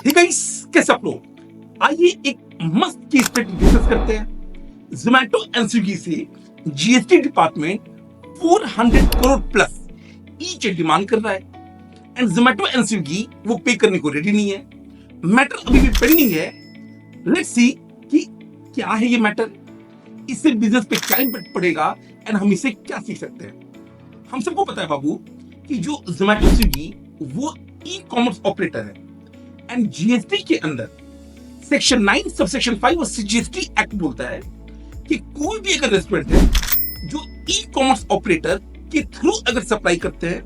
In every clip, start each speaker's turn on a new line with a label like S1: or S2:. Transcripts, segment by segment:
S1: ठीक है, कैसे आप लोग, आइए एक मस्त केस स्टडी डिस्कस करते हैं। जोमैटो एंड स्विगी से GST department 400 crore plus each demand कर रहा है एंड जोमैटो एंड स्विगी वो पे करने को रेडी नहीं है। मैटर अभी भी पेंडिंग है। लेट्स सी कि क्या है ये मैटर, इससे बिजनेस पे क्या इम्पैक्ट पड़ेगा एंड हम इससे क्या सीख सकते हैं। हम सबको पता है बाबू कि जो जोमैटो स्विगी वो ई कॉमर्स ऑपरेटर है एंड जीएसटी के अंदर सेक्शन 9 सबसेक्शन 5 और जीएसटी एक्ट बोलता है कि कोई भी अगर रेस्टोरेंट है जो ई कॉमर्स ऑपरेटर के थ्रू अगर सप्लाई करते हैं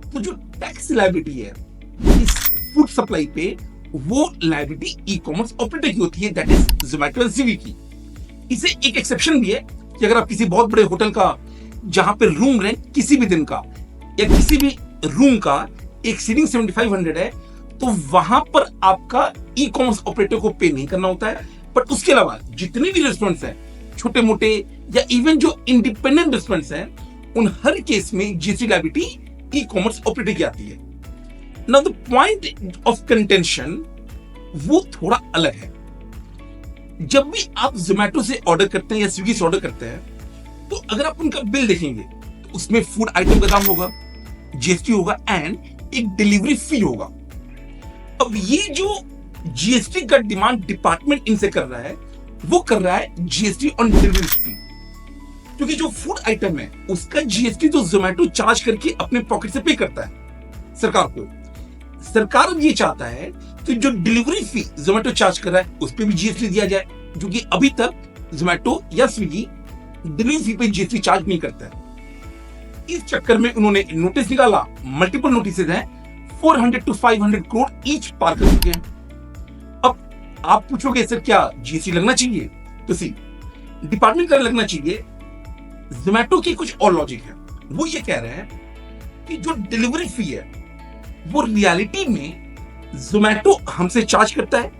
S1: तो जो टैक्स लायबिलिटी है इस फूड सप्लाई पे वो लायबिलिटी ई कॉमर्स ऑपरेटर की होती है, that is Zomato and Swiggy की। इसे एक एक्सेप्शन भी है कि अगर आप किसी बहुत बड़े होटल का जहां पे रूम रेंट किसी भी दिन का या किसी भी रूम का एक्सीडिंग 7500 है तो वहां पर आपका ई कॉमर्स ऑपरेटर को पे नहीं करना होता है। बट उसके अलावा जितने भी रेस्टोरेंट्स हैं छोटे मोटे या इवन जो इंडिपेंडेंट रेस्टोरेंट्स हैं उन हर केस में GST liability e commerce operator की आती है। Now the point of contention वो थोड़ा अलग है। जब भी आप जोमैटो से ऑर्डर करते हैं या स्विगी से ऑर्डर करते हैं तो अगर आप उनका बिल देखेंगे तो उसमें फूड आइटम का दाम होगा, जीएसटी होगा एंड एक डिलीवरी फी होगा। अब ये जो जीएसटी का डिमांड डिपार्टमेंट इनसे कर रहा है वो कर रहा है जीएसटी ऑन डिलीवरी फी, क्योंकि जो फूड आइटम है उसका जीएसटी तो जोमैटो चार्ज करके अपने पॉकेट से पे करता है सरकार को। सरकार अब ये चाहता है कि जो डिलीवरी फी जोमैटो चार्ज कर रहा है उस पर भी जीएसटी दिया जाए, जो कि अभी तक जोमैटो या स्विगी डिलीवरी फी पे जीएसटी चार्ज नहीं करता है। इस चक्कर में उन्होंने नोटिस निकाला, मल्टीपल नोटिसेज हैं, 400 to 500 करोड़ ईच पार कर चुके हैं। अब आप पूछोगे सर क्या जीएसटी लगना चाहिए? तो सी डिपार्टमेंट का लगना चाहिए। जोमैटो की कुछ और लॉजिक है, वो ये कह रहे हैं कि जो डिलीवरी फी है वो रियलिटी में जोमैटो हमसे चार्ज करता है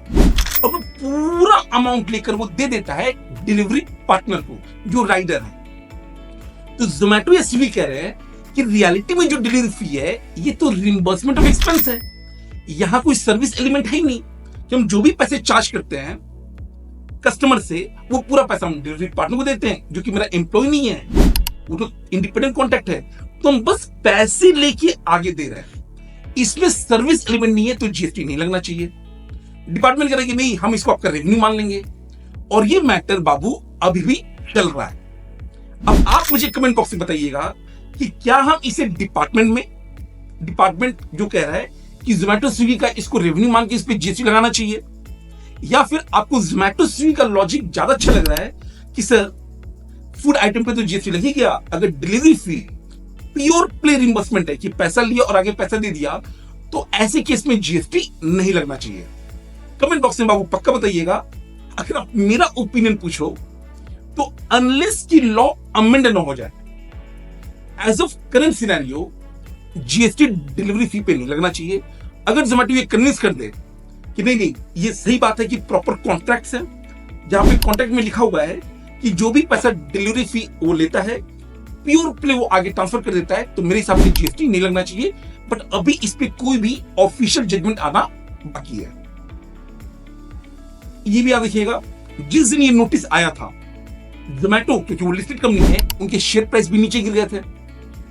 S1: और वो पूरा अमाउंट लेकर वो दे देता है डिलीवरी पार्टनर को जो राइडर है। तो जोमैटो या स्विगी कह रहे हैं कि रियलिटी में जो डिलीवरी फी है ये तो रिइंबर्समेंट ऑफ एक्सपेंस है, यहां कोई सर्विस एलिमेंट है ही नहीं कि हम जो भी पैसे चार्ज करते हैं कस्टमर से वो पूरा पैसा हम डिलीवरी पार्टनर को देते हैं जो कि मेरा एम्प्लॉय नहीं है, वो तो इंडिपेंडेंट कॉन्ट्रैक्ट है, तो हम बस पैसे लेके आगे दे रहे हैं, इसमें सर्विस एलिमेंट नहीं है तो जीएसटी नहीं लगना चाहिए। डिपार्टमेंट कह रहा है कि नहीं हम इसको आपका रेवेन्यू मान लेंगे और ये मैटर बाबू अभी भी चल रहा है। अब आप मुझे कमेंट बॉक्स में बताइएगा कि क्या हम इसे डिपार्टमेंट जो कह रहा है कि जोमैटो स्विगी का इसको रेवेन्यू मान के इस पे जीएसटी लगाना चाहिए, या फिर आपको जोमैटो स्विगी का लॉजिक ज्यादा अच्छा लग रहा है कि सर फूड आइटम पे तो जीएसटी लग ही गया, अगर डिलीवरी फी प्योर प्ले रिइंबर्समेंट है कि पैसा लिया और आगे पैसा दे दिया तो ऐसे केस में जीएसटी नहीं लगना चाहिए। कमेंट बॉक्स में बाबू पक्का बताइएगा। अगर आप मेरा ओपिनियन पूछो तो अनलेस की लॉ अमेंड न हो जाए as of current scenario GST delivery fee पे नहीं लगना चाहिए। अगर जोमैटो ये कन्विंस कर दे कि नहीं ये सही बात है कि प्रॉपर कॉन्ट्रैक्ट्स हैं जहां पे कॉन्ट्रैक्ट में लिखा हुआ है कि जो भी पैसा डिलीवरी फी वो लेता है प्योर प्ले वो आगे ट्रांसफर कर देता है, तो मेरे हिसाब से जीएसटी नहीं लगना चाहिए। बट अभी इस पे कोई भी ऑफिशियल जजमेंट आना बाकी है। ये भी याद रखिएगा जिस दिन ये नोटिस आया था जोमैटो क्योंकि वो लिस्टेड कंपनी है उनके शेयर प्राइस भी नीचे गिर गए थे।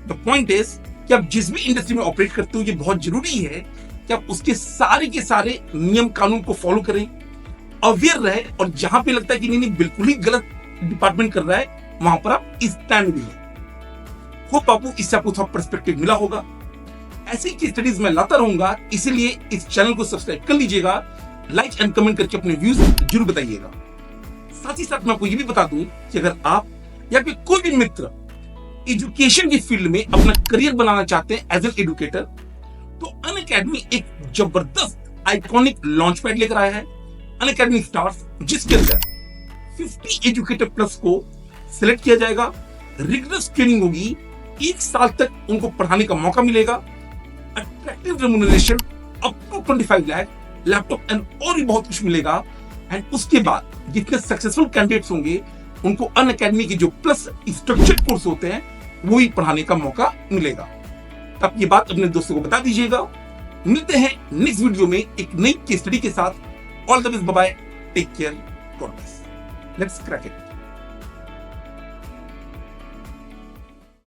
S1: द पॉइंट इज कि आप जिस भी इंडस्ट्री में ऑपरेट करते हो ये बहुत जरूरी है कि आप उसके सारे के सारे नियम कानून को फॉलो करें, अवेयर रहे और जहां पे लगता है कि नहीं बिल्कुल ही गलत डिपार्टमेंट कर रहा है वहां पर आप स्टैंड भी लें। होप आपको इससे आपको थोड़ा पर्सपेक्टिव मिला होगा। ऐसी की स्टडीज मैं लाता रहूंगा, इसीलिए इस चैनल को सब्सक्राइब कर लीजिएगा, लाइक एंड कमेंट करके अपने व्यूज जरूर बताइएगा। साथ ही साथ मैं आपको ये भी बता दूं कि अगर आप या फिर कोई भी मित्र एजुकेशन की फील्ड में अपना करियर बनाना चाहते हैं एज एन एजुकेटर तो अनअकैडमी एक जबरदस्त आइकॉनिक लॉन्च पैड लेकर आया है, अनअकैडमी स्टार्स, जिसके अंदर 50 एजुकेटर प्लस को सिलेक्ट किया जाएगा। रिगरस ट्रेनिंग होगी, 1 साल तक उनको पढ़ाने का मौका मिलेगा, attractive remuneration up to 25 lakh, laptop and और भी बहुत कुछ मिलेगा। एंड उसके बाद जितने सक्सेसफुल कैंडिडेट्स होंगे उनको अनअकैडमी के जो प्लस स्ट्रक्चर्ड कोर्स होते हैं वो ही पढ़ाने का मौका मिलेगा। तब ये बात अपने दोस्तों को बता दीजिएगा। मिलते हैं नेक्स्ट वीडियो में एक नई केस स्टडी के साथ। All the best, bye, take care, God bless, let's crack it.